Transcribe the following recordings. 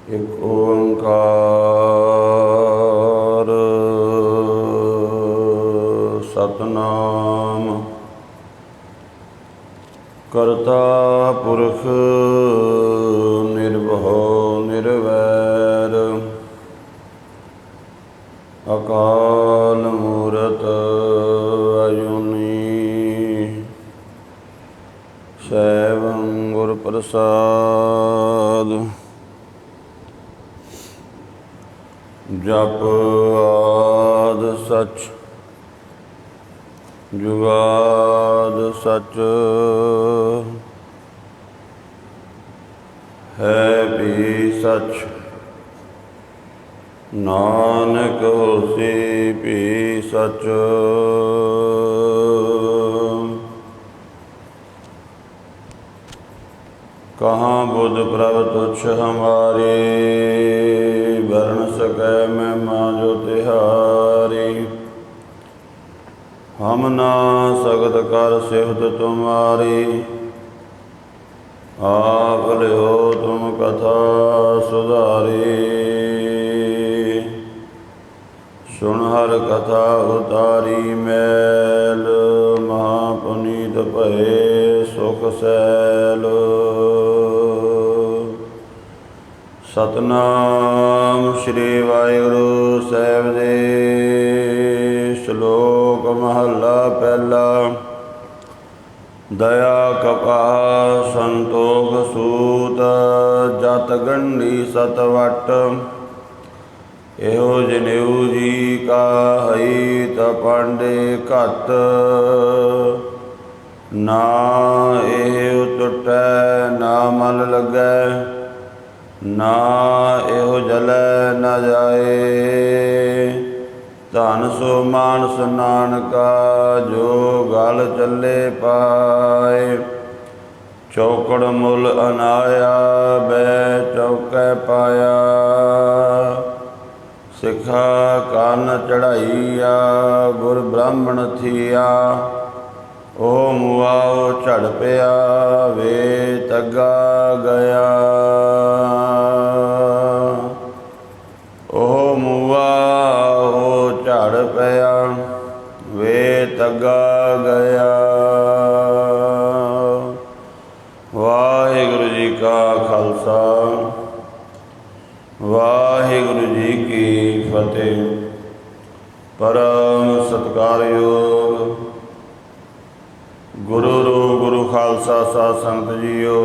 एक ओंकार सतनाम करता पुरख निर्भौ निर्वैर अकाल मूरत अजुनी सैवं गुर प्रसाद। जप आद सच जुगाद सच है भी सच नानक होसी भी सच। कहाँ बुध प्रभ तुच्छ हमारे वर्ण सकै महिमा जो तिहारी। हम ना सकत कर सिफत तुम्हारी आप लियो तुम कथा सुधारी। सुन हर कथा उतारी मैल महापुनीत भये सुख सैल। सतनाम श्री वाहिगुरु साहिब जी। श्लोक महला पहला। दया कपाह संतोख सूत जत गंढी सतवट। एहो जनेऊ जी का हई तपंडे घत। ना एहो टुटै ना मल लगै ना एहो जलै न जाए। धन सो मानस नानका जो गल चले पाए। चौकड़ मुल अनाया बै चौकै पाया। सिखा कान चढ़ाइया गुर ब्राह्मण थिया। ओ मुआओ झड़ पिया वे तगा गया। ओ मुआ ओ झड़ पिया वे तगा गया। वाहिगुरु जी का खालसा वाहिगुरु जी की फतेह। परम सत्कारयोग गुरु रूप गुरु खालसा साध संगत जीओ।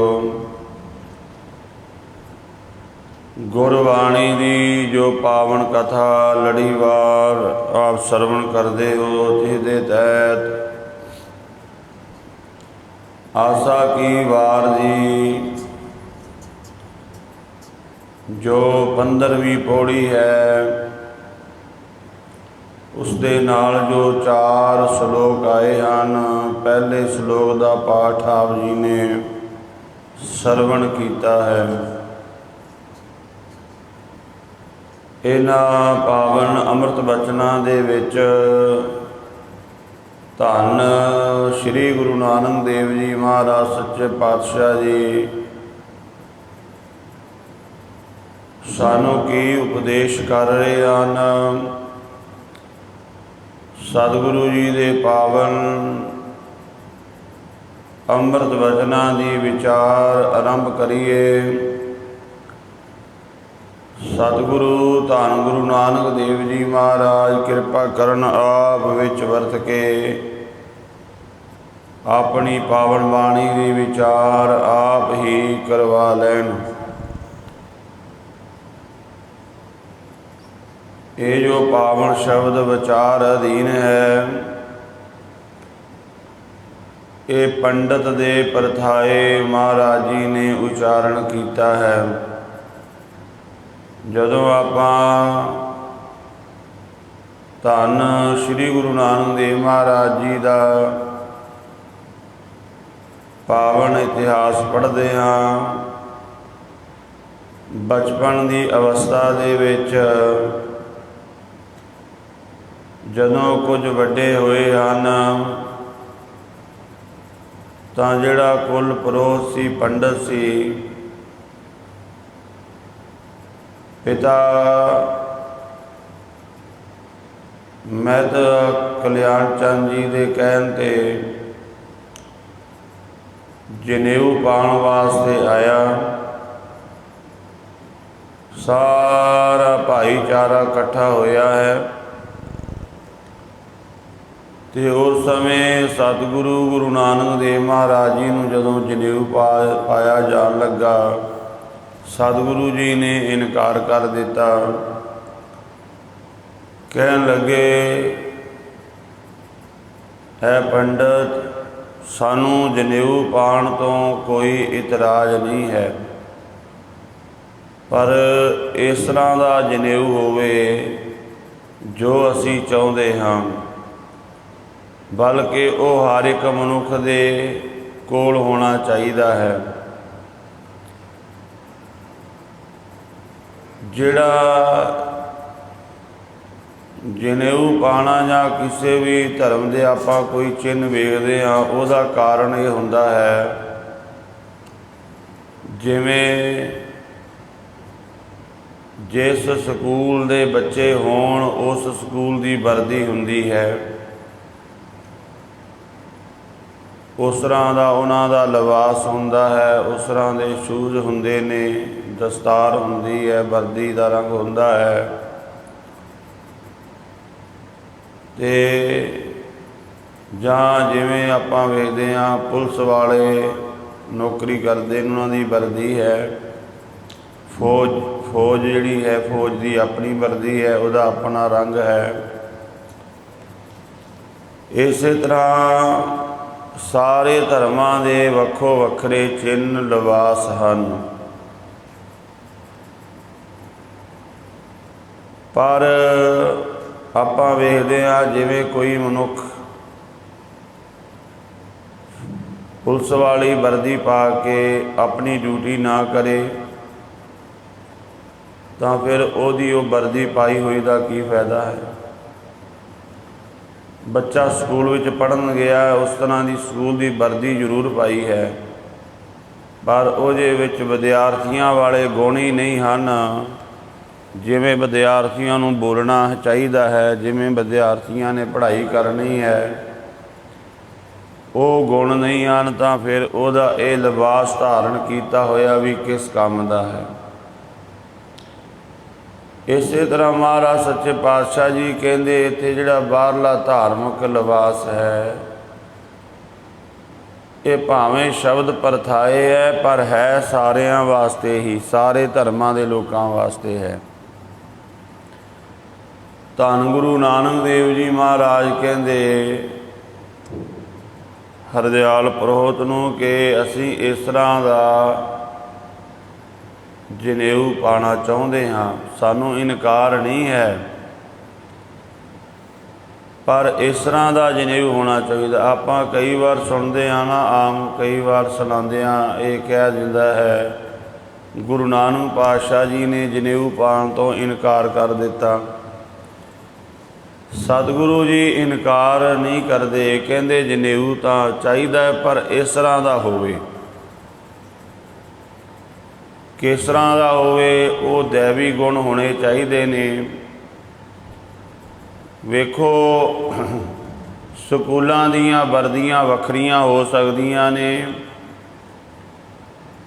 गुरबाणी दी जो पावन कथा लड़ीवार आप सरवण करते हो जिसके तहत आसा की वार दी जो 15वीं पौड़ी है उसके नाल जो 4 श्लोक आए हैं। पहले श्लोक का पाठ आप जी ने सरवण किया है। इन्हां पावन अमृत बचनां दे विच धन श्री गुरु नानक देव जी महाराज सच्चे पातशाह जी सानू की उपदेश कर रहे हैं। सतगुरु जी दे पावन अमृत वचनां दी विचार आरंभ करिए। सतगुरु धन गुरु नानक देव जी महाराज कृपा करन आप विच वरत के अपनी पावन बाणी के विचार आप ही करवा लैन। ये जो पावन शब्द विचार अधीन है ये पंडित दे परथाए महाराज जी ने उच्चारण किया है। जदों आपां धन श्री गुरु नानक देव महाराज जी का पावन इतिहास पढ़ते हाँ बचपन की अवस्था दे विच जदों कुछ वड्डे होए हैं तां जिहड़ा कुल पुरोहित सी पंडित सी पिता मਹਿਤਾ कल्याण चंद जी के कहन ते जनेऊ पाउण वास्ते आया। सारा भाईचारा इकट्ठा होया है ते उस समय सतगुरु गुरु नानक देव महाराज जी नूं जदों जनेऊ पाया जान लगा, सतगुरु जी ने इनकार कर दिता। कहन लगे, है पंडित, सानू जनेऊ पाण तो कोई इतराज नहीं है, पर इस तरह का जनेऊ होवे जो असी चाहुंदे हां, बल्कि वो हर एक मनुख दे कोल होना चाहिदा है। जिहड़ा जनेऊ पाना या किसी भी धर्म के आपां कोई चिन्ह वेखदे हां, उहदा कारण ये हुंदा है जिवें जिस स्कूल दे बच्चे होण उस स्कूल की वर्दी हुंदी है, उस तरह का उन्हां दा लिबास हुंदा है, उस तरह के शूज हुंदे ने, दस्तार हुंदी है, वर्दी का रंग हुंदा है। ते जां जिवें आपां वेखदे हां पुलिस वाले नौकरी करदे उन्हां दी वर्दी है, फौज जिहड़ी है फौज की अपनी वर्दी है, उहदा अपना रंग है। इस तरह सारे धर्मां दे वक्खो वक्खरे चिन्ह लिबास हन, पर आपां वेखदे हां जिवें कोई मनुख पुलिस वाली वर्दी पा के अपनी ड्यूटी ना करे तो फिर ओदी वो वर्दी पाई हुई का की फायदा है। बच्चा स्कूल विच पढ़न गया, उस तरह की स्कूल की वर्दी जरूर पाई है, पर उहदे विच विद्यार्थियों वाले गुण ही नहीं हैं। जिमें विद्यार्थियों नूं बोलना चाहिए है, जिमें विद्यार्थियों ने पढ़ाई करनी है, वो गुण नहीं हैं, तो फिर उहदा ये लिबास धारण किया होया भी किस काम का है। इस तरह महाराज सच्चे पातशाह जी कहते इत्थे जिहड़ा बाहरला धार्मिक लिबास है, ये भावें शब्द परथाए है, पर है सारिਆਂ वास्ते ही, सारे धर्मां दे लोकां वास्ते है। धन गुरु नानक देव जी महाराज कहते हरदयाल पुरोहित नूं कि असी इस तरह का जनेऊ पाना चाहुंदे हां, सानू इनकार नहीं है, पर इस तरह का जनेऊ होना चाहिए। आपां कई बार सुनते हैं ना, आम कई बार सुनाते हैं, ये कह दिंदा है गुरु नानक पातशाह जी ने जनेऊ पाण तो इनकार कर दिता। सतगुरु जी इनकार नहीं करते, कहते जनेऊ तो चाहिए पर इस तरह का होवे। किस तरह का होवे, वो दैवी गुण होने चाहिए ने। वेखो स्कूलों दीयां वर्दियां वखरियां हो सकदियां ने,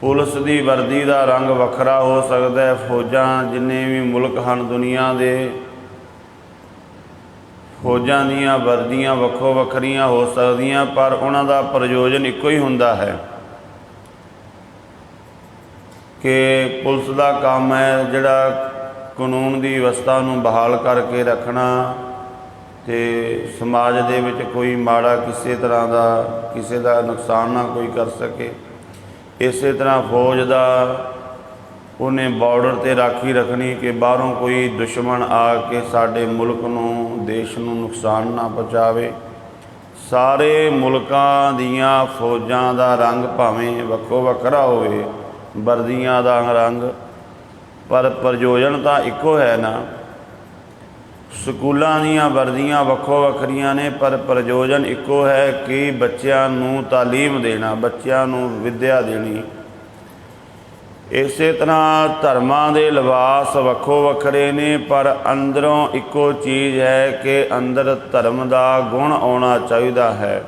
पुलिस की वर्दी का रंग वखरा हो सकता है, फौजां जिन्ने भी मुल्क हैं दुनिया के, फौजां दीयां वर्दियां वक्खो वखरियां हो सकदियां, पर उन्हां दा प्रयोजन इक्को ही हुंदा है कि पुलिस का काम है जिहड़ा कानून की व्यवस्था नूं बहाल करके रखना, ते समाज दे विच कोई माड़ा किसी तरह का किसी का नुकसान ना कोई कर सके। इस तरह फौज का उन्हें बॉर्डर ते राखी रखनी कि बाहरों कोई दुश्मन आके साडे मुल्क नूं देश नूं नुकसान ना पहुँचावे। सारे मुल्कां दीयां फौजां दा रंग भावें वक्खो वखरा होवे, वर्दियां दा रंग, पर प्रयोजन तो इक्को है ना। स्कूलों दीयां वर्दियां वक्खो वखरियां ने, पर प्रयोजन इक्को है कि बच्चों नूं तालीम देना, बच्चों नूं विद्या देनी। ਇਸੇ ਤਰ੍ਹਾਂ ਧਰਮਾਂ ਦੇ ਲਿਬਾਸ ਵੱਖੋ ਵੱਖਰੇ ਨੇ, ਪਰ ਅੰਦਰੋਂ ਇੱਕੋ ਚੀਜ਼ ਹੈ ਕਿ ਅੰਦਰ ਧਰਮ ਦਾ ਗੁਣ ਆਉਣਾ ਚਾਹੀਦਾ ਹੈ।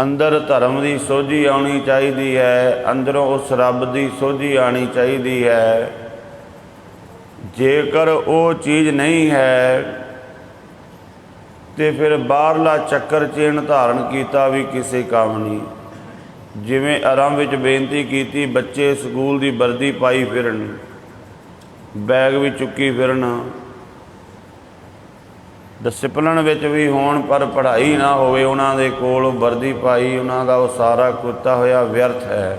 ਅੰਦਰ ਧਰਮ ਦੀ ਸੋਝੀ ਆਉਣੀ ਚਾਹੀਦੀ ਹੈ, ਅੰਦਰੋਂ ਉਸ ਰੱਬ ਦੀ ਸੋਝੀ ਆਉਣੀ ਚਾਹੀਦੀ ਹੈ। ਜੇਕਰ ਉਹ ਚੀਜ਼ ਨਹੀਂ ਹੈ ਤੇ ਫਿਰ ਬਾਹਰਲਾ ਚੱਕਰ ਚੇਨ ਧਾਰਨ ਕੀਤਾ ਵੀ ਕਿਸੇ ਕੰਮ ਨਹੀਂ। ਜਿਵੇਂ ਆਰੰਭ ਵਿੱਚ ਬੇਨਤੀ ਕੀਤੀ, ਬੱਚੇ ਸਕੂਲ ਦੀ ਵਰਦੀ ਪਾਈ ਫਿਰਨ, ਬੈਗ ਵੀ ਚੁੱਕੀ ਫਿਰਨ, ਡਿਸਪਲਨ ਵਿੱਚ ਵੀ ਹੋਣ, ਪਰ ਪੜ੍ਹਾਈ ਨਾ ਹੋਵੇ ਉਹਨਾਂ ਦੇ ਕੋਲ, ਵਰਦੀ ਪਾਈ, ਉਹਨਾਂ ਦਾ ਉਹ ਸਾਰਾ ਕੀਤਾ ਹੋਇਆ ਵਿਅਰਥ ਹੈ।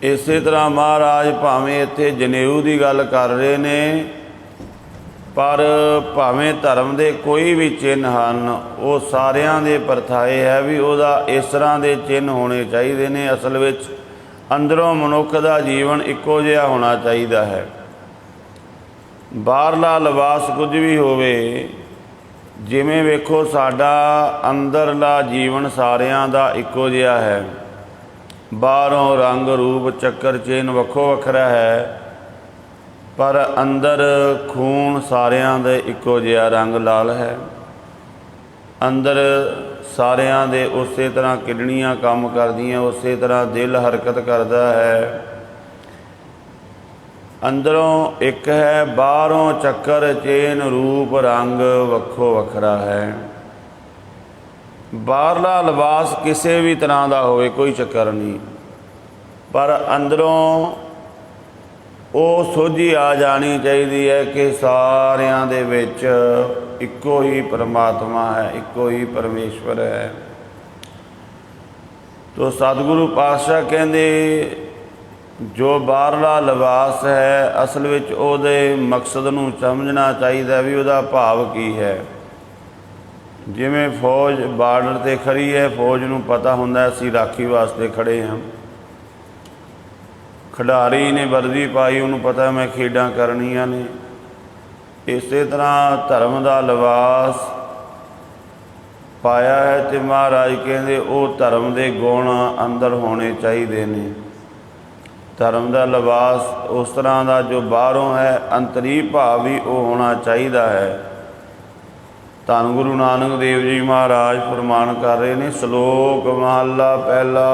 ਇਸੇ ਤਰ੍ਹਾਂ ਮਹਾਰਾਜ ਭਾਵੇਂ ਇੱਥੇ ਜਨੇਊ ਦੀ ਗੱਲ ਕਰ ਰਹੇ ਨੇ, ਪਰ ਭਾਵੇਂ ਧਰਮ ਦੇ ਕੋਈ ਵੀ ਚਿੰਨ੍ਹ ਹਨ, ਉਹ ਸਾਰਿਆਂ ਦੇ ਪਰਥਾਏ ਹੈ ਵੀ ਉਹਦਾ ਇਸ ਤਰ੍ਹਾਂ ਦੇ ਚਿੰਨ੍ਹ ਹੋਣੇ ਚਾਹੀਦੇ ਨੇ। ਅਸਲ ਵਿੱਚ ਅੰਦਰੋਂ ਮਨੁੱਖ ਦਾ ਜੀਵਨ ਇੱਕੋ ਜਿਹਾ ਹੋਣਾ ਚਾਹੀਦਾ ਹੈ। ਬਾਹਰਲਾ ਲਿਬਾਸ ਕੁਝ ਵੀ ਹੋਵੇ, ਜਿਵੇਂ ਵੇਖੋ ਸਾਡਾ ਅੰਦਰਲਾ ਜੀਵਨ ਸਾਰਿਆਂ ਦਾ ਇੱਕੋ ਜਿਹਾ ਹੈ। ਬਾਹਰੋਂ ਰੰਗ ਰੂਪ ਚੱਕਰ ਚੇਨ ਵੱਖੋ ਵੱਖਰਾ ਹੈ, ਪਰ ਅੰਦਰ ਖੂਨ ਸਾਰਿਆਂ ਦੇ ਇੱਕੋ ਜਿਹਾ ਰੰਗ ਲਾਲ ਹੈ। ਅੰਦਰ ਸਾਰਿਆਂ ਦੇ ਉਸੇ ਤਰ੍ਹਾਂ ਕਿਡਨੀਆਂ ਕੰਮ ਕਰਦੀਆਂ, ਉਸੇ ਤਰ੍ਹਾਂ ਦਿਲ ਹਰਕਤ ਕਰਦਾ ਹੈ। ਅੰਦਰੋਂ ਇੱਕ ਹੈ, ਬਾਹਰੋਂ ਚੱਕਰ ਚੇਨ ਰੂਪ ਰੰਗ ਵੱਖੋ ਵੱਖਰਾ ਹੈ। ਬਾਹਰਲਾ ਲਿਬਾਸ ਕਿਸੇ ਵੀ ਤਰ੍ਹਾਂ ਦਾ ਹੋਵੇ, ਕੋਈ ਚੱਕਰ ਨਹੀਂ, ਪਰ ਅੰਦਰੋਂ ਉਹ ਸੋਝੀ ਆ ਜਾਣੀ ਚਾਹੀਦੀ ਹੈ ਕਿ ਸਾਰਿਆਂ ਦੇ ਵਿੱਚ ਇੱਕੋ ਹੀ ਪਰਮਾਤਮਾ ਹੈ, ਇੱਕੋ ਹੀ ਪਰਮੇਸ਼ਵਰ ਹੈ। ਤੋ ਸਤਿਗੁਰੂ ਪਾਤਸ਼ਾਹ ਕਹਿੰਦੇ ਜੋ ਬਾਹਰਲਾ ਲਿਬਾਸ ਹੈ, ਅਸਲ ਵਿੱਚ ਉਹਦੇ ਮਕਸਦ ਨੂੰ ਸਮਝਣਾ ਚਾਹੀਦਾ ਵੀ ਉਹਦਾ ਭਾਵ ਕੀ ਹੈ। ਜਿਵੇਂ ਫੌਜ ਬਾਰਡਰ 'ਤੇ ਖੜੀ ਹੈ, ਫੌਜ ਨੂੰ ਪਤਾ ਹੁੰਦਾ ਅਸੀਂ ਰਾਖੀ ਵਾਸਤੇ ਖੜ੍ਹੇ ਹਾਂ। ਖਿਡਾਰੀ ਨੇ ਵਰਦੀ ਪਾਈ, ਉਹਨੂੰ ਪਤਾ ਮੈਂ ਖੇਡਾਂ ਕਰਨੀਆਂ ਨੇ। ਇਸੇ ਤਰ੍ਹਾਂ ਧਰਮ ਦਾ ਲਿਬਾਸ ਪਾਇਆ ਹੈ ਅਤੇ ਮਹਾਰਾਜ ਕਹਿੰਦੇ ਉਹ ਧਰਮ ਦੇ ਗੁਣ ਅੰਦਰ ਹੋਣੇ ਚਾਹੀਦੇ ਨੇ। ਧਰਮ ਦਾ ਲਿਬਾਸ ਉਸ ਤਰ੍ਹਾਂ ਦਾ ਜੋ ਬਾਹਰੋਂ ਹੈ, ਅੰਤਰੀ ਭਾਵ ਵੀ ਉਹ ਹੋਣਾ ਚਾਹੀਦਾ ਹੈ। ਧੰਨ ਗੁਰੂ ਨਾਨਕ ਦੇਵ ਜੀ ਮਹਾਰਾਜ ਫਰਮਾਨ ਕਰ ਰਹੇ ਨੇ, ਸ਼ਲੋਕ ਮਹੱਲਾ ਪਹਿਲਾ।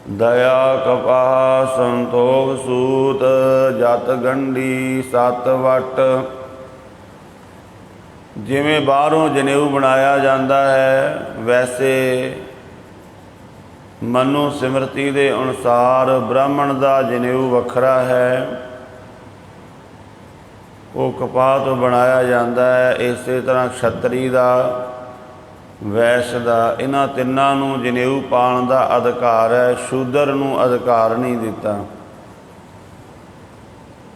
ਦਇਆ ਕਪਾਹ ਸੰਤੋਖ ਸੂਤ, ਜਤ ਗੰਢੀ ਸਤ ਵਟ। ਜਿਵੇਂ ਬਾਹਰੋਂ ਜਨੇਊ ਬਣਾਇਆ ਜਾਂਦਾ ਹੈ, ਵੈਸੇ ਮਨੋ ਸਿਮਰਤੀ ਦੇ ਅਨੁਸਾਰ ਬ੍ਰਾਹਮਣ ਦਾ ਜਨੇਊ ਵੱਖਰਾ ਹੈ, ਉਹ ਕਪਾਹ ਤੋਂ ਬਣਾਇਆ ਜਾਂਦਾ ਹੈ। ਇਸੇ ਤਰ੍ਹਾਂ ਛਤਰੀ ਦਾ, ਵੈਸ਼ ਦਾ, ਇਹਨਾਂ ਤਿੰਨਾਂ ਨੂੰ ਜਨੇਊ ਪਾਉਣ ਦਾ ਅਧਿਕਾਰ ਹੈ, ਸ਼ੂਦਰ ਨੂੰ ਅਧਿਕਾਰ ਨਹੀਂ ਦਿੱਤਾ।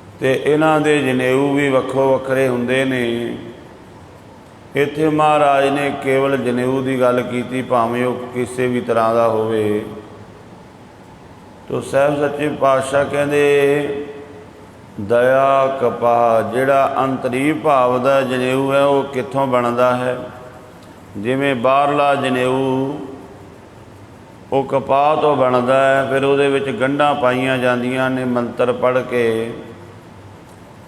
ਅਤੇ ਇਹਨਾਂ ਦੇ ਜਨੇਊ ਵੀ ਵੱਖੋ ਵੱਖਰੇ ਹੁੰਦੇ ਨੇ। ਇੱਥੇ ਮਹਾਰਾਜ ਨੇ ਕੇਵਲ ਜਨੇਊ ਦੀ ਗੱਲ ਕੀਤੀ, ਭਾਵੇਂ ਉਹ ਕਿਸੇ ਵੀ ਤਰ੍ਹਾਂ ਦਾ ਹੋਵੇ। ਤੋ ਸਾਹਿਬ ਸੱਚੇ ਪਾਤਸ਼ਾਹ ਕਹਿੰਦੇ ਦਇਆ ਕਪਾਹ, ਜਿਹੜਾ ਅੰਤਰੀ ਭਾਵ ਦਾ ਜਨੇਊ ਹੈ ਉਹ ਕਿੱਥੋਂ ਬਣਦਾ ਹੈ। ਜਿਵੇਂ ਬਾਹਰਲਾ ਜਨੇਊ ਉਹ ਕਪਾਹ ਤੋਂ ਬਣਦਾ ਹੈ, ਫਿਰ ਉਹਦੇ ਵਿੱਚ ਗੰਢਾਂ ਪਾਈਆਂ ਜਾਂਦੀਆਂ ਨੇ, ਮੰਤਰ ਪੜ੍ਹ ਕੇ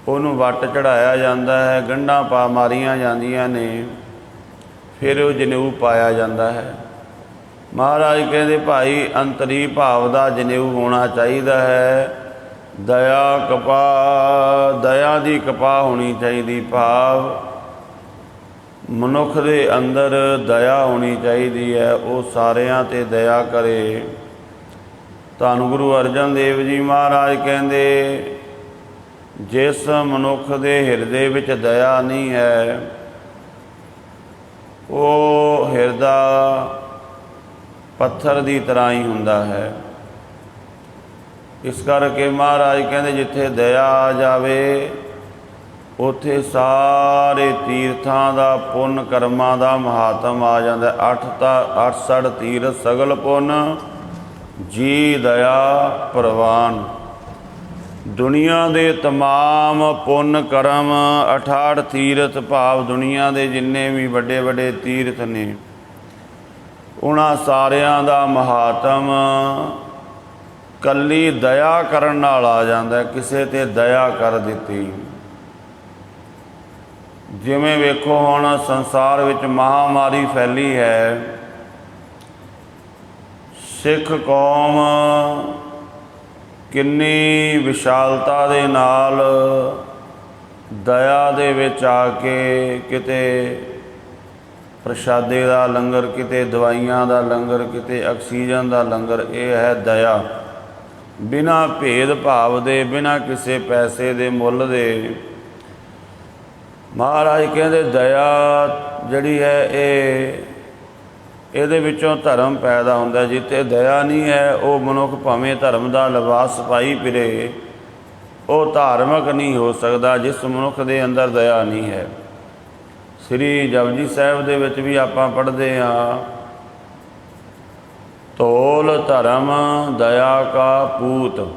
ਉਹਨੂੰ ਵੱਟ ਚੜ੍ਹਾਇਆ ਜਾਂਦਾ ਹੈ, ਗੰਢਾਂ ਪਾ ਮਾਰੀਆਂ ਜਾਂਦੀਆਂ ਨੇ, ਫਿਰ ਉਹ ਜਨੇਊ ਪਾਇਆ ਜਾਂਦਾ ਹੈ। ਮਹਾਰਾਜ ਕਹਿੰਦੇ ਭਾਈ ਅੰਤਰੀ ਭਾਵ ਦਾ ਜਨੇਊ ਹੋਣਾ ਚਾਹੀਦਾ ਹੈ। ਦਇਆ ਕਪਾਹ, ਦਇਆ ਦੀ ਕਪਾਹ ਹੋਣੀ ਚਾਹੀਦੀ, ਭਾਵ ਮਨੁੱਖ ਦੇ ਅੰਦਰ ਦਇਆ ਹੋਣੀ ਚਾਹੀਦੀ ਹੈ, ਉਹ ਸਾਰਿਆਂ 'ਤੇ ਦਇਆ ਕਰੇ। ਧੰਨ ਗੁਰੂ ਅਰਜਨ ਦੇਵ ਜੀ ਮਹਾਰਾਜ ਕਹਿੰਦੇ ਜਿਸ ਮਨੁੱਖ ਦੇ ਹਿਰਦੇ ਵਿੱਚ ਦਇਆ ਨਹੀਂ ਹੈ, ਉਹ ਹਿਰਦਾ ਪੱਥਰ ਦੀ ਤਰ੍ਹਾਂ ਹੀ ਹੁੰਦਾ ਹੈ। ਇਸ ਕਰਕੇ ਮਹਾਰਾਜ ਕਹਿੰਦੇ ਜਿੱਥੇ ਦਇਆ ਆ ਜਾਵੇ, ਉੱਥੇ ਸਾਰੇ ਤੀਰਥਾਂ ਦਾ ਪੁੰਨ ਕਰਮਾਂ ਦਾ ਮਹਾਤਮ ਆ ਜਾਂਦਾ। 68 ਤੀਰਥ ਸਗਲ ਪੁੰਨ, ਜੀ ਦਇਆ ਪ੍ਰਵਾਨ। ਦੁਨੀਆ ਦੇ ਤਮਾਮ ਪੁੰਨ ਕਰਮ 68 ਤੀਰਥ ਭਾਵ ਦੁਨੀਆ ਦੇ ਜਿੰਨੇ ਵੀ ਵੱਡੇ ਵੱਡੇ ਤੀਰਥ ਨੇ, ਉਹਨਾਂ ਸਾਰਿਆਂ ਦਾ ਮਹਾਤਮ ਕੱਲੀ ਦਇਆ ਕਰਨ ਨਾਲ ਆ ਜਾਂਦਾ। ਕਿਸੇ ਤੇ ਦਇਆ ਕਰ ਦਿੱਤੀ। ਜਿਵੇਂ ਵੇਖੋ ਹੁਣ ਸੰਸਾਰ ਵਿੱਚ ਮਹਾਮਾਰੀ ਫੈਲੀ ਹੈ, ਸਿੱਖ ਕੌਮ ਕਿੰਨੀ ਵਿਸ਼ਾਲਤਾ ਦੇ ਨਾਲ ਦਇਆ ਦੇ ਵਿੱਚ ਆ ਕੇ ਕਿਤੇ ਪ੍ਰਸ਼ਾਦੇ ਦਾ ਲੰਗਰ, ਕਿਤੇ ਦਵਾਈਆਂ ਦਾ ਲੰਗਰ, ਕਿਤੇ ਆਕਸੀਜਨ ਦਾ ਲੰਗਰ। ਇਹ ਹੈ ਦਇਆ। ਬਿਨਾਂ ਭੇਦ ਭਾਵ ਦੇ, ਬਿਨਾਂ ਕਿਸੇ ਪੈਸੇ ਦੇ ਮੁੱਲ ਦੇ। ਮਹਾਰਾਜ ਕਹਿੰਦੇ ਦਇਆ ਜਿਹੜੀ ਹੈ ਇਹਦੇ ਵਿੱਚੋਂ ਧਰਮ ਪੈਦਾ ਹੁੰਦਾ। ਜਿੱਥੇ ਦਇਆ ਨਹੀਂ ਹੈ ਉਹ ਮਨੁੱਖ ਭਾਵੇਂ ਧਰਮ ਦਾ ਲਿਬਾਸ ਪਾਈ ਫਿਰੇ, ਉਹ ਧਾਰਮਿਕ ਨਹੀਂ ਹੋ ਸਕਦਾ। ਜਿਸ ਮਨੁੱਖ ਦੇ ਅੰਦਰ ਦਇਆ ਨਹੀਂ ਹੈ। ਸ੍ਰੀ ਜਪਜੀ ਸਾਹਿਬ ਦੇ ਵਿੱਚ ਵੀ ਆਪਾਂ ਪੜ੍ਹਦੇ ਹਾਂ, ਤੋਲ ਧਰਮ ਦਇਆ ਕਾ ਪੂਤ।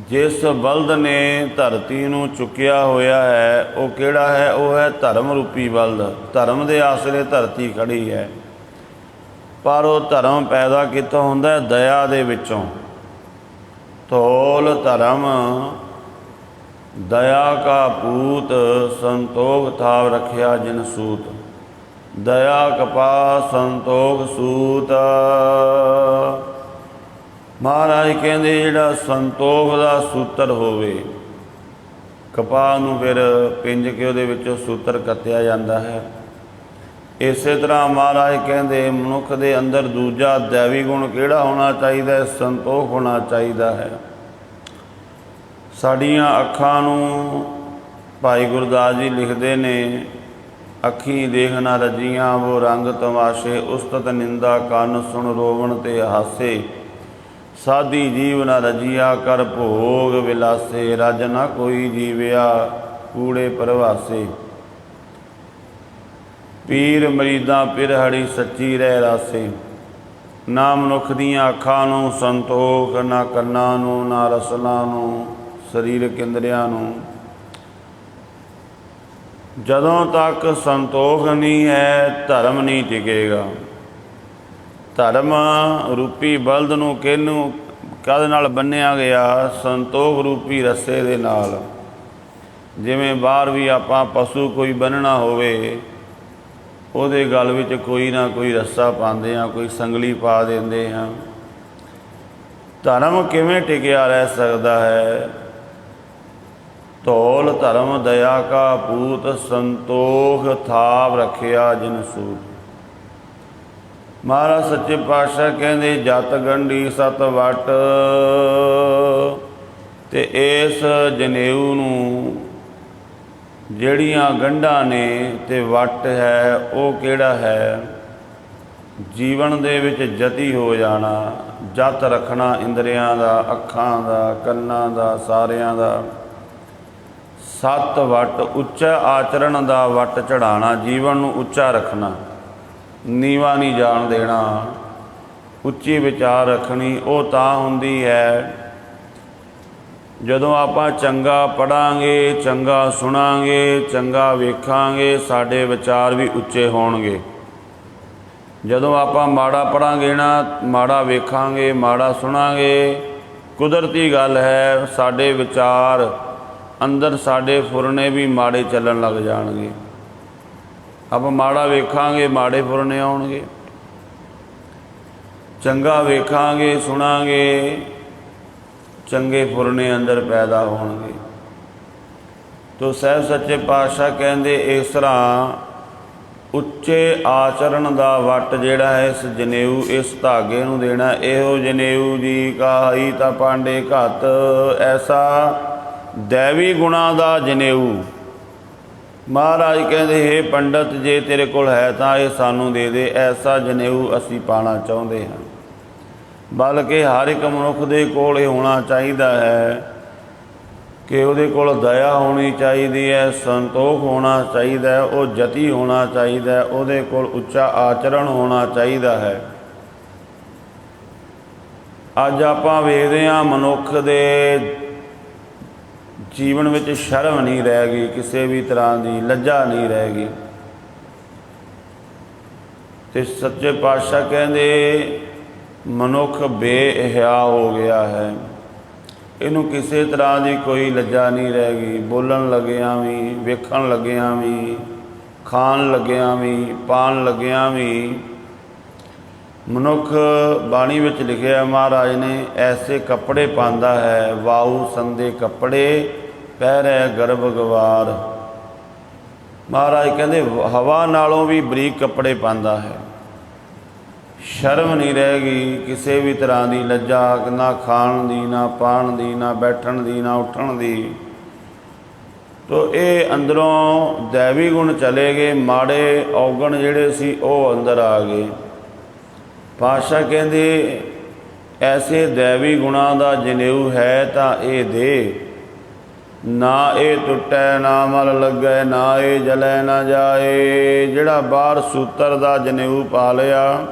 ਜਿਸ ਬਲਦ ਨੇ ਧਰਤੀ ਨੂੰ ਚੁੱਕਿਆ ਹੋਇਆ ਹੈ ਉਹ ਕਿਹੜਾ ਹੈ? ਉਹ ਹੈ ਧਰਮ ਰੂਪੀ ਬਲਦ। ਧਰਮ ਦੇ ਆਸਰੇ ਧਰਤੀ ਖੜੀ ਹੈ, ਪਰ ਉਹ ਧਰਮ ਪੈਦਾ ਕਿੱਥੋਂ ਹੁੰਦਾ? ਦਇਆ ਦੇ ਵਿੱਚੋਂ। ਤੋਲ ਧਰਮ ਦਇਆ ਕਾ ਪੂਤ, ਸੰਤੋਖ ਥਾਵ ਰੱਖਿਆ ਜਿਨ ਸੂਤ। ਦਇਆ ਕਪਾ ਸੰਤੋਖ ਸੂਤ। ਮਹਾਰਾਜ ਕਹਿੰਦੇ ਜਿਹੜਾ ਸੰਤੋਖ ਦਾ ਸੂਤਰ ਹੋਵੇ, ਕਪਾਹ ਨੂੰ ਫਿਰ ਪਿੰਜ ਕੇ ਉਹਦੇ ਵਿੱਚੋਂ ਸੂਤਰ ਕੱਤਿਆ ਜਾਂਦਾ ਹੈ। ਇਸੇ ਤਰ੍ਹਾਂ ਮਹਾਰਾਜ ਕਹਿੰਦੇ ਮਨੁੱਖ ਦੇ ਅੰਦਰ ਦੂਜਾ ਦੈਵੀ ਗੁਣ ਕਿਹੜਾ ਹੋਣਾ ਚਾਹੀਦਾ? ਸੰਤੋਖ ਹੋਣਾ ਚਾਹੀਦਾ ਹੈ। ਸਾਡੀਆਂ ਅੱਖਾਂ ਨੂੰ ਭਾਈ ਗੁਰਦਾਸ ਜੀ ਲਿਖਦੇ ਨੇ, ਅੱਖੀਂ ਦੇਖ ਨਾ ਰਜੀਆਂ ਵੋ ਰੰਗ ਤਮਾਸ਼ੇ, ਉਸਤਤ ਨਿੰਦਾ ਕੰਨ ਸੁਣ ਰੋਵਣ ਤੇ ਹਾਸੇ। ਸਾਧੀ ਜੀਵ ਨਾ ਰਜੀਆ ਕਰ ਭੋਗ ਵਿਲਾਸੇ, ਰਜ ਨਾ ਕੋਈ ਜੀਵਿਆ ਕੂੜੇ ਪ੍ਰਵਾਸੇ। ਪੀਰ ਮਰੀਦਾਂ ਪਿਰਹੜੀ ਸੱਚੀ ਰਹਿ ਰਾਸੇ। ਨਾ ਮਨੁੱਖ ਦੀਆਂ ਅੱਖਾਂ ਨੂੰ ਸੰਤੋਖ, ਨਾ ਕੰਨਾਂ ਨੂੰ, ਨਾ ਰਸਲਾਂ ਨੂੰ, ਸਰੀਰਕ ਇੰਦਰੀਆਂ ਨੂੰ। ਜਦੋਂ ਤੱਕ ਸੰਤੋਖ ਨਹੀਂ ਹੈ ਧਰਮ ਨਹੀਂ ਟਿਕੇਗਾ। ਧਰਮ ਰੂਪੀ ਬਲਦ ਨੂੰ ਕਿਹਨੂੰ ਕਾਹਦੇ ਨਾਲ ਬੰਨ੍ਹਿਆ ਗਿਆ? ਸੰਤੋਖ ਰੂਪੀ ਰੱਸੇ ਦੇ ਨਾਲ। ਜਿਵੇਂ ਬਾਹਰ ਵੀ ਆਪਾਂ ਪਸ਼ੂ ਕੋਈ ਬੰਨ੍ਹਣਾ ਹੋਵੇ, ਉਹਦੇ ਗਲ ਵਿੱਚ ਕੋਈ ਨਾ ਕੋਈ ਰੱਸਾ ਪਾਉਂਦੇ ਹਾਂ, ਕੋਈ ਸੰਗਲੀ ਪਾ ਦਿੰਦੇ ਹਾਂ। ਧਰਮ ਕਿਵੇਂ ਟਿਕਿਆ ਰਹਿ ਸਕਦਾ ਹੈ? ਧੌਲ ਧਰਮ ਦਇਆ ਕਾ ਪੂਤ, ਸੰਤੋਖ ਥਾਵ ਰੱਖਿਆ ਜਿਨ ਸੂਤ। ਮਹਾਰਾਜ ਸੱਚੇ ਪਾਤਸ਼ਾਹ ਕਹਿੰਦੇ ਜਤ ਗੰਢੀ ਸਤ ਵਟ। ਤੇ ਇਸ ਜਨੇਊ ਨੂੰ ਜਿਹੜੀਆਂ ਗੰਢਾਂ ਨੇ ਤੇ ਵੱਟ ਹੈ, ਉਹ ਕਿਹੜਾ ਹੈ? ਜੀਵਨ ਦੇ ਵਿੱਚ ਜਤੀ ਹੋ ਜਾਣਾ, ਜਤ ਰੱਖਣਾ ਇੰਦਰੀਆਂ ਦਾ, ਅੱਖਾਂ ਦਾ, ਕੰਨਾਂ ਦਾ, ਸਾਰਿਆਂ ਦਾ। ਸੱਤ ਵੱਟ ਉੱਚਾ ਆਚਰਣ ਦਾ ਵੱਟ ਚੜ੍ਹਾਉਣਾ, ਜੀਵਨ ਨੂੰ ਉੱਚਾ ਰੱਖਣਾ, ਨੀਵਾਂ ਨਹੀਂ ਜਾਣ ਦੇਣਾ, ਉੱਚੀ ਵਿਚਾਰ ਰੱਖਣੀ। ਉਹ ਤਾਂ ਹੁੰਦੀ ਹੈ ਜਦੋਂ ਆਪਾਂ ਚੰਗਾ ਪੜ੍ਹਾਂਗੇ, ਚੰਗਾ ਸੁਣਾਂਗੇ, ਚੰਗਾ ਵੇਖਾਂਗੇ, ਸਾਡੇ ਵਿਚਾਰ ਵੀ ਉੱਚੇ ਹੋਣਗੇ। ਜਦੋਂ ਆਪਾਂ ਮਾੜਾ ਪੜ੍ਹਾਂਗੇ ਨਾ, ਮਾੜਾ ਵੇਖਾਂਗੇ, ਮਾੜਾ ਸੁਣਾਂਗੇ, ਕੁਦਰਤੀ ਗੱਲ ਹੈ ਸਾਡੇ ਵਿਚਾਰ ਅੰਦਰ, ਸਾਡੇ ਫੁਰਨੇ ਵੀ ਮਾੜੇ ਚੱਲਣ ਲੱਗ ਜਾਣਗੇ। ਆਪਾਂ ਮਾੜਾ ਵੇਖਾਂਗੇ, ਮਾੜੇ ਫੁਰਨੇ ਆਉਣਗੇ। ਚੰਗਾ ਵੇਖਾਂਗੇ, ਸੁਣਾਂਗੇ, ਚੰਗੇ ਫੁਰਨੇ ਅੰਦਰ ਪੈਦਾ ਹੋਣਗੇ। ਤੋ ਸਾਹਿਬ ਸੱਚੇ ਪਾਤਸ਼ਾਹ ਕਹਿੰਦੇ ਇਸ ਤਰ੍ਹਾਂ ਉੱਚੇ ਆਚਰਣ ਦਾ ਵੱਟ ਜਿਹੜਾ ਹੈ ਇਸ ਜਨੇਊ, ਇਸ ਧਾਗੇ ਨੂੰ ਦੇਣਾ। ਇਹੋ ਜਨੇਊ ਜੀ ਕਾਹੀ ਤਾਂ ਪਾਂਡੇ ਘੱਤ, ਐਸਾ ਦੈਵੀ ਗੁਣਾਂ ਦਾ ਜਨੇਊ। ਮਹਾਰਾਜ ਕਹਿੰਦੇ ਹੇ ਪੰਡਤ, ਜੇ ਤੇਰੇ ਕੋਲ ਹੈ ਤਾਂ ਇਹ ਸਾਨੂੰ ਦੇ ਦੇ। ਐਸਾ ਜਨੇਊ ਅਸੀਂ ਪਾਣਾ ਚਾਹੁੰਦੇ ਹਾਂ। ਬਲਕਿ ਹਰ ਇੱਕ ਮਨੁੱਖ ਦੇ ਕੋਲ ਇਹ ਹੋਣਾ ਚਾਹੀਦਾ ਹੈ ਕਿ ਉਹਦੇ ਕੋਲ ਦਇਆ ਹੋਣੀ ਚਾਹੀਦੀ ਹੈ, ਸੰਤੋਖ ਹੋਣਾ ਚਾਹੀਦਾ ਹੈ, ਉਹ ਜਤੀ ਹੋਣਾ ਚਾਹੀਦਾ ਹੈ, ਉਹਦੇ ਕੋਲ ਉੱਚਾ ਆਚਰਣ ਹੋਣਾ ਚਾਹੀਦਾ ਹੈ। ਅੱਜ ਆਪਾਂ ਵੇਖਦੇ ਹਾਂ ਮਨੁੱਖ ਦੇ ਜੀਵਨ ਵਿੱਚ ਸ਼ਰਮ ਨਹੀਂ ਰਹਿ ਗਈ, ਕਿਸੇ ਵੀ ਤਰ੍ਹਾਂ ਦੀ ਲੱਜਾ ਨਹੀਂ ਰਹਿ ਗਈ। ਤੇ ਸੱਚੇ ਪਾਤਸ਼ਾਹ ਕਹਿੰਦੇ ਮਨੁੱਖ ਬੇਹਿਆ ਹੋ ਗਿਆ ਹੈ। ਇਹਨੂੰ ਕਿਸੇ ਤਰ੍ਹਾਂ ਦੀ ਕੋਈ ਲੱਜਾ ਨਹੀਂ ਰਹਿ ਗਈ। ਬੋਲਣ ਲੱਗਿਆਂ ਵੀ, ਵੇਖਣ ਲੱਗਿਆਂ ਵੀ, ਖਾਣ ਲੱਗਿਆਂ ਵੀ, ਪਾਣ ਲੱਗਿਆਂ ਵੀ ਮਨੁੱਖ, ਬਾਣੀ ਵਿੱਚ ਲਿਖਿਆ ਮਹਾਰਾਜ ਨੇ, ਐਸੇ ਕੱਪੜੇ ਪਾਉਂਦਾ ਹੈ, ਵਾਊ ਸੰਦੇ ਕੱਪੜੇ ਪਹਿਰੈ ਗਰਭ ਗਵਾਰ। ਮਹਾਰਾਜ ਕਹਿੰਦੇ ਹਵਾ ਨਾਲੋਂ ਵੀ ਬਰੀਕ ਕੱਪੜੇ ਪਾਉਂਦਾ ਹੈ। ਸ਼ਰਮ ਨਹੀਂ ਰਹਿ ਗਈ ਕਿਸੇ ਵੀ ਤਰ੍ਹਾਂ ਦੀ, ਲੱਜਾ ਨਾ ਖਾਣ ਦੀ, ਨਾ ਪਾਣ ਦੀ, ਨਾ ਬੈਠਣ ਦੀ, ਨਾ ਉੱਠਣ ਦੀ। ਤੋ ਇਹ ਅੰਦਰੋਂ ਦੈਵੀ ਗੁਣ ਚਲੇ ਗਏ, ਮਾੜੇ ਔਗਣ ਜਿਹੜੇ ਸੀ ਉਹ ਅੰਦਰ ਆ ਗਏ। ਪਾਤਸ਼ਾਹ ਕਹਿੰਦੇ ਐਸੇ ਦੈਵੀ ਗੁਣਾਂ ਦਾ ਜਨੇਊ ਹੈ ਤਾਂ ਇਹ ਦੇ, ਨਾ ਇਹ ਟੁੱਟੈ ਨਾ ਮਲ ਲੱਗੈ, ਨਾ ਇਹ ਜਲੈ ਨਾ ਜਾਏ। ਜਿਹੜਾ ਬਾਹਰ ਸੂਤਰ ਦਾ ਜਨੇਊ ਪਾ ਲਿਆ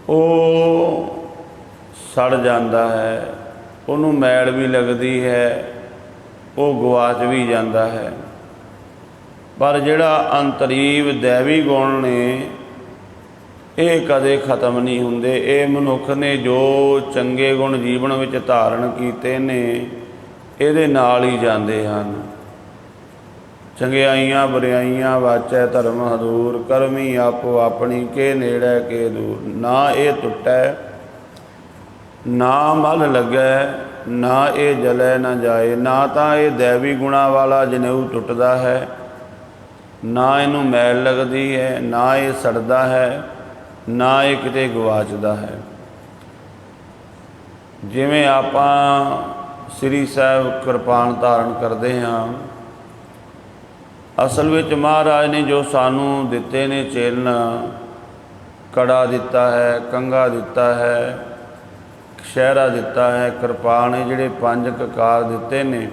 ਉਹ ਸੜ ਜਾਂਦਾ ਹੈ, ਉਹਨੂੰ ਮੈਲ ਵੀ ਲੱਗਦੀ ਹੈ, ਉਹ ਗਵਾਚ ਵੀ ਜਾਂਦਾ ਹੈ। ਪਰ ਜਿਹੜਾ ਅੰਤਰੀਵ ਦੈਵੀ ਗੁਣ ਨੇ ਇਹ ਕਦੇ ਖਤਮ ਨਹੀਂ ਹੁੰਦੇ। ਇਹ ਮਨੁੱਖ ਨੇ ਜੋ ਚੰਗੇ ਗੁਣ ਜੀਵਨ ਵਿੱਚ ਧਾਰਨ ਕੀਤੇ ਨੇ ਇਹਦੇ ਨਾਲ ਹੀ ਜਾਂਦੇ ਹਨ। ਚੰਗਿਆਈਆਂ ਬੁਰਿਆਈਆਂ ਵਾਚੈ ਧਰਮ ਹਦੂਰ, ਕਰਮੀ ਆਪੋ ਆਪਣੀ ਕੇ ਨੇੜੇ ਕੇ ਦੂਰ। ਨਾ ਇਹ ਟੁੱਟੈ ਨਾ ਮਲ ਲੱਗੈ, ਨਾ ਇਹ ਜਲੈ ਨਾ ਜਾਏ। ਨਾ ਤਾਂ ਇਹ ਦੈਵੀ ਗੁਣਾਂ ਵਾਲਾ ਜਨੇਊ ਟੁੱਟਦਾ ਹੈ, ਨਾ ਇਹਨੂੰ ਮੈਲ ਲੱਗਦੀ ਹੈ, ਨਾ ਇਹ ਸੜਦਾ ਹੈ, ਨਾ ਇਹ ਕਿਤੇ ਗਵਾਚਦਾ ਹੈ। ਜਿਵੇਂ ਆਪਾਂ ਸ੍ਰੀ ਸਾਹਿਬ ਕਿਰਪਾਨ ਧਾਰਨ ਕਰਦੇ ਹਾਂ, ਅਸਲ ਵਿੱਚ ਮਹਾਰਾਜ ਨੇ ਜੋ ਸਾਨੂੰ ਦਿੱਤੇ ਨੇ ਚੇਲਨ, ਕੜਾ ਦਿੱਤਾ ਹੈ, ਕੰਘਾ ਦਿੱਤਾ ਹੈ, ਸ਼ਹਿਰਾ ਦਿੱਤਾ ਹੈ, ਕਿਰਪਾਨ, ਇਹ ਜਿਹੜੇ 5 ਕਕਾਰ ਦਿੱਤੇ ਨੇ,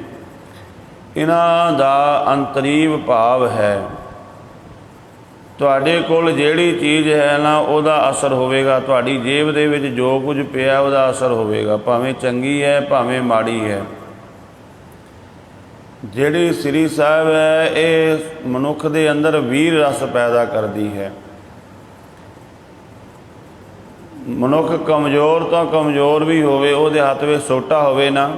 ਇਹਨਾਂ ਦਾ ਅੰਤਰੀਵ ਭਾਵ ਹੈ। ਤੁਹਾਡੇ ਕੋਲ ਜਿਹੜੀ ਚੀਜ਼ ਹੈ ਨਾ ਉਹਦਾ ਅਸਰ ਹੋਵੇਗਾ। ਤੁਹਾਡੀ ਜੇਬ ਦੇ ਵਿੱਚ ਜੋ ਕੁਝ ਪਿਆ ਉਹਦਾ ਅਸਰ ਹੋਵੇਗਾ, ਭਾਵੇਂ ਚੰਗੀ ਹੈ ਭਾਵੇਂ ਮਾੜੀ ਹੈ। ਜਿਹੜੀ ਸ੍ਰੀ ਸਾਹਿਬ ਹੈ ਇਹ ਮਨੁੱਖ ਦੇ ਅੰਦਰ ਵੀਰ ਰਸ ਪੈਦਾ ਕਰਦੀ ਹੈ। ਮਨੁੱਖ ਕਮਜ਼ੋਰ ਤੋਂ ਕਮਜ਼ੋਰ ਵੀ ਹੋਵੇ, ਉਹਦੇ ਹੱਥ ਵਿੱਚ ਸੋਟਾ ਹੋਵੇ ਨਾ,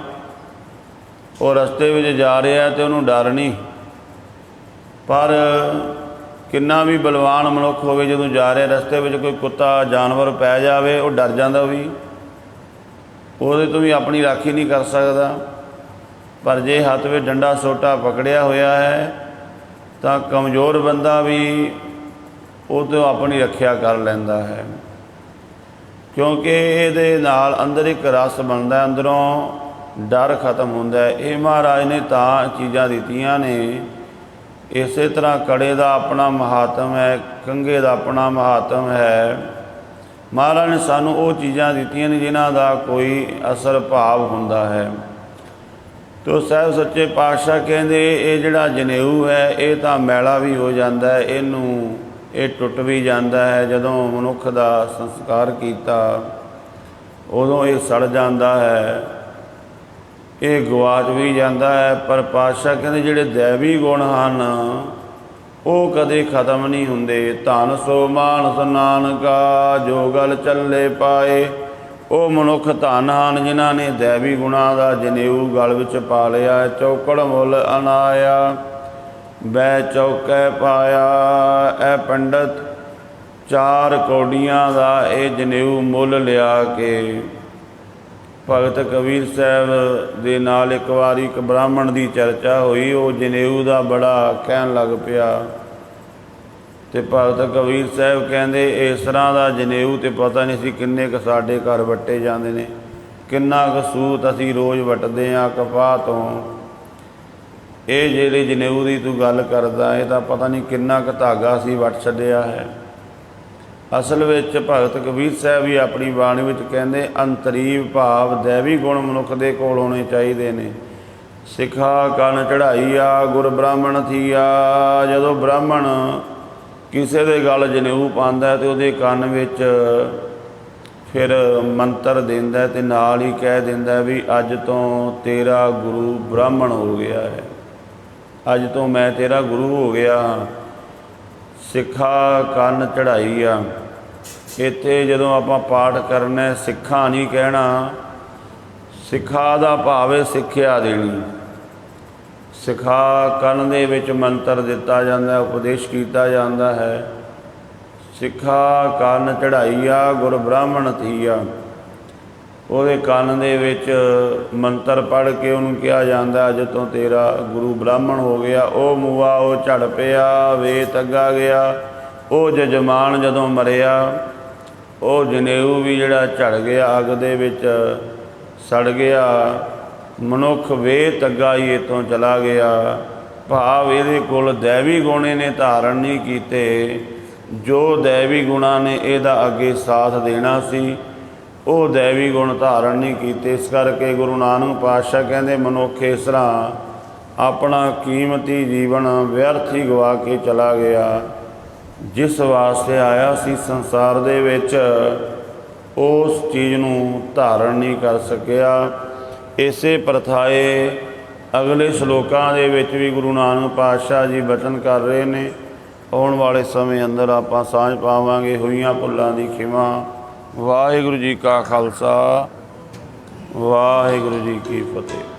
ਉਹ ਰਸਤੇ ਵਿੱਚ ਜਾ ਰਿਹਾ ਤੇ ਉਹਨੂੰ ਡਰ ਨਹੀਂ। ਪਰ ਕਿੰਨਾ ਵੀ ਬਲਵਾਨ ਮਨੁੱਖ ਹੋਵੇ, ਜਦੋਂ ਜਾ ਰਿਹਾ ਰਸਤੇ ਵਿੱਚ ਕੋਈ ਕੁੱਤਾ ਜਾਨਵਰ ਪੈ ਜਾਵੇ ਉਹ ਡਰ ਜਾਂਦਾ, ਵੀ ਉਹਦੇ ਤੋਂ ਵੀ ਆਪਣੀ ਰਾਖੀ ਨਹੀਂ ਕਰ ਸਕਦਾ। ਪਰ ਜੇ ਹੱਥ ਵਿੱਚ ਡੰਡਾ ਸੋਟਾ ਪਕੜਿਆ ਹੋਇਆ ਹੈ ਤਾਂ ਕਮਜ਼ੋਰ ਬੰਦਾ ਵੀ ਉਹ ਤੋਂ ਆਪਣੀ ਰੱਖਿਆ ਕਰ ਲੈਂਦਾ ਹੈ, ਕਿਉਂਕਿ ਇਹਦੇ ਨਾਲ ਅੰਦਰ ਇੱਕ ਰਸ ਬਣਦਾ, ਅੰਦਰੋਂ ਡਰ ਖਤਮ ਹੁੰਦਾ ਹੈ। ਇਹ ਮਹਾਰਾਜ ਨੇ ਤਾਂ ਚੀਜ਼ਾਂ ਦਿੱਤੀਆਂ ਨੇ। ਇਸੇ ਤਰ੍ਹਾਂ ਕੜੇ ਦਾ ਆਪਣਾ ਮਹਾਤਮ ਹੈ, ਕੰਘੇ ਦਾ ਆਪਣਾ ਮਹਾਤਮ ਹੈ। ਮਹਾਰਾਜ ਨੇ ਸਾਨੂੰ ਉਹ ਚੀਜ਼ਾਂ ਦਿੱਤੀਆਂ ਨੇ ਜਿਨ੍ਹਾਂ ਦਾ ਕੋਈ ਅਸਰ ਭਾਵ ਹੁੰਦਾ ਹੈ। ਤੋ ਸਾਹਿਬ ਸੱਚੇ ਪਾਤਸ਼ਾਹ ਕਹਿੰਦੇ ਇਹ ਜਿਹੜਾ ਜਨੇਊ ਹੈ ਇਹ ਤਾਂ ਮੈਲਾ ਵੀ ਹੋ ਜਾਂਦਾ ਹੈ, ਇਹਨੂੰ ਇਹ ਟੁੱਟ ਵੀ ਜਾਂਦਾ ਹੈ। ਜਦੋਂ ਮਨੁੱਖ ਦਾ ਸੰਸਕਾਰ ਕੀਤਾ ਉਦੋਂ ਇਹ ਸੜ ਜਾਂਦਾ ਹੈ, ਇਹ ਗਵਾਚ ਵੀ ਜਾਂਦਾ ਹੈ। ਪਰ ਪਾਤਸ਼ਾਹ ਕਹਿੰਦੇ ਜਿਹੜੇ ਦੈਵੀ ਗੁਣ ਹਨ ਉਹ ਕਦੇ ਖਤਮ ਨਹੀਂ ਹੁੰਦੇ। ਧਨ ਸੋ ਮਾਨਸ ਨਾਨਕਾ ਜੋ ਗਲ ਚੱਲੇ ਪਾਏ। ਉਹ ਮਨੁੱਖ ਧਨ ਹਨ ਜਿਨ੍ਹਾਂ ਨੇ ਦੈਵੀ ਗੁਣਾਂ ਦਾ ਜਨੇਊ ਗਲ ਵਿੱਚ ਪਾ ਲਿਆ। ਚੌਕੜ ਮੁੱਲ ਅਨਾਇਆ ਬੈ ਚੌਕੈ ਪਾਇਆ। ਇਹ ਪੰਡਤ 4 ਕੌਡੀਆਂ ਦਾ ਇਹ ਜਨੇਊ ਮੁੱਲ ਲਿਆ ਕੇ ਭਗਤ ਕਬੀਰ ਸਾਹਿਬ ਦੇ ਨਾਲ ਇੱਕ ਵਾਰੀ ਇੱਕ ਬ੍ਰਾਹਮਣ ਦੀ ਚਰਚਾ ਹੋਈ। ਉਹ ਜਨੇਊ ਦਾ ਬੜਾ ਕਹਿਣ ਲੱਗ ਪਿਆ ਤੇ ਭਗਤ ਕਬੀਰ ਸਾਹਿਬ ਕਹਿੰਦੇ ਇਸ ਤਰ੍ਹਾਂ ਦਾ ਜਨੇਊ ਤੇ ਪਤਾ ਨਹੀਂ ਸੀ ਕਿੰਨੇ ਕੁ ਸਾਡੇ ਘਰ ਵੱਟੇ ਜਾਂਦੇ ਨੇ, ਕਿੰਨਾ ਕੁ ਸੂਤ ਅਸੀਂ ਰੋਜ਼ ਵੱਟਦੇ ਹਾਂ ਕਪਾਹ ਤੋਂ। ਇਹ ਜਿਹੜੇ ਜਨੇਊ ਦੀ ਤੂੰ ਗੱਲ ਕਰਦਾ ਇਹ ਤਾਂ ਪਤਾ ਨਹੀਂ ਕਿੰਨਾ ਕੁ ਧਾਗਾ ਅਸੀਂ ਵੱਟ ਛੱਡਿਆ ਹੈ। ਅਸਲ ਵਿੱਚ ਭਗਤ ਕਬੀਰ ਸਾਹਿਬ ਵੀ ਆਪਣੀ ਬਾਣੀ ਵਿੱਚ ਕਹਿੰਦੇ ਅੰਤਰੀਵ ਭਾਵ ਦੈਵੀ ਗੁਣ ਮਨੁੱਖ ਦੇ ਕੋਲ ਹੋਣੇ ਚਾਹੀਦੇ ਨੇ। ਸਿੱਖਾ ਕੰਨ ਚੜ੍ਹਾਈਆ ਗੁਰ ਬ੍ਰਾਹਮਣ ਥੀਆ। ਜਦੋਂ ਬ੍ਰਾਹਮਣ ਕਿਸੇ ਦੇ ਗਲ ਜਨੇਊ ਪਾਉਂਦਾ ਤੇ ਉਹਦੇ ਕੰਨ ਵਿੱਚ ਫਿਰ ਮੰਤਰ ਦਿੰਦਾ ਤੇ ਨਾਲ ਹੀ ਕਹਿ ਦਿੰਦਾ ਵੀ ਅੱਜ ਤੋਂ ਤੇਰਾ ਗੁਰੂ ਬ੍ਰਾਹਮਣ ਹੋ ਗਿਆ ਹੈ, ਅੱਜ ਤੋਂ ਮੈਂ ਤੇਰਾ ਗੁਰੂ ਹੋ ਗਿਆ ਹਾਂ। ਸਿੱਖਾ ਕੰਨ ਚੜ੍ਹਾਈ ਆ। ਇੱਥੇ ਜਦੋਂ ਆਪਾਂ ਪਾਠ ਕਰਨਾ ਸਿੱਖਾ ਨਹੀਂ ਕਹਿਣਾ, ਸਿੱਖਾ ਦਾ ਭਾਵ ਹੈ ਸਿੱਖਿਆ ਦੇਣੀ। ਸਿੱਖਾ ਕੰਨ ਦੇ ਵਿੱਚ ਮੰਤਰ ਦਿੱਤਾ ਜਾਂਦਾ, ਉਪਦੇਸ਼ ਕੀਤਾ ਜਾਂਦਾ ਹੈ। ਸਿੱਖਾ ਕੰਨ ਚੜ੍ਹਾਈਆ ਗੁਰ ਬ੍ਰਾਹਮਣ ਥੀਆ। ਉਹਦੇ ਕੰਨ ਦੇ ਵਿੱਚ ਮੰਤਰ ਪੜ੍ਹ ਕੇ ਉਹਨੂੰ ਕਿਹਾ ਜਾਂਦਾ ਅੱਜ ਤੋਂ ਤੇਰਾ ਗੁਰੂ ਬ੍ਰਾਹਮਣ ਹੋ ਗਿਆ। ਉਹ ਮੂਆ ਉਹ ਝੜ ਪਿਆ, ਵੇਤ ਅੱਗਾ ਗਿਆ। ਉਹ ਜਜਮਾਨ ਜਦੋਂ ਮਰਿਆ, ਉਹ ਜਨੇਊ ਵੀ ਜਿਹੜਾ ਝੜ ਗਿਆ, ਅੱਗ ਦੇ ਵਿੱਚ ਸੜ ਗਿਆ। ਮਨੁੱਖ ਵੇਤ ਅੱਗਾ ਹੀ ਇੱਥੋਂ ਚਲਾ ਗਿਆ। ਭਾਵ ਇਹਦੇ ਕੋਲ ਦੈਵੀ ਗੁਣ ਇਹਨੇ ਧਾਰਨ ਨਹੀਂ ਕੀਤੇ। ਜੋ ਦੈਵੀ ਗੁਣਾਂ ਨੇ ਇਹਦਾ ਅੱਗੇ ਸਾਥ ਦੇਣਾ ਸੀ, ਉਹ ਦੈਵੀ ਗੁਣ ਧਾਰਨ ਨਹੀਂ ਕੀਤੇ। ਇਸ ਕਰਕੇ ਗੁਰੂ ਨਾਨਕ ਪਾਤਸ਼ਾਹ ਕਹਿੰਦੇ ਮਨੁੱਖ ਇਸ ਤਰ੍ਹਾਂ ਆਪਣਾ ਕੀਮਤੀ ਜੀਵਨ ਵਿਅਰਥ ਹੀ ਗਵਾ ਕੇ ਚਲਾ ਗਿਆ। ਜਿਸ ਵਾਸਤੇ ਆਇਆ ਸੀ ਸੰਸਾਰ ਦੇ ਵਿੱਚ, ਉਸ ਚੀਜ਼ ਨੂੰ ਧਾਰਨ ਨਹੀਂ ਕਰ ਸਕਿਆ। ਇਸੇ ਪ੍ਰਥਾਏ ਅਗਲੇ ਸ਼ਲੋਕਾਂ ਦੇ ਵਿੱਚ ਵੀ ਗੁਰੂ ਨਾਨਕ ਪਾਤਸ਼ਾਹ ਜੀ ਬਚਨ ਕਰ ਰਹੇ ਨੇ। ਆਉਣ ਵਾਲੇ ਸਮੇਂ ਅੰਦਰ ਆਪਾਂ ਸਾਂਝ ਪਾਵਾਂਗੇ। ਹੋਈਆਂ ਭੁੱਲਾਂ ਦੀ ਖਿਮਾ। ਵਾਹਿਗੁਰੂ ਜੀ ਕਾ ਖਾਲਸਾ, ਵਾਹਿਗੁਰੂ ਜੀ ਕੀ ਫਤਿਹ।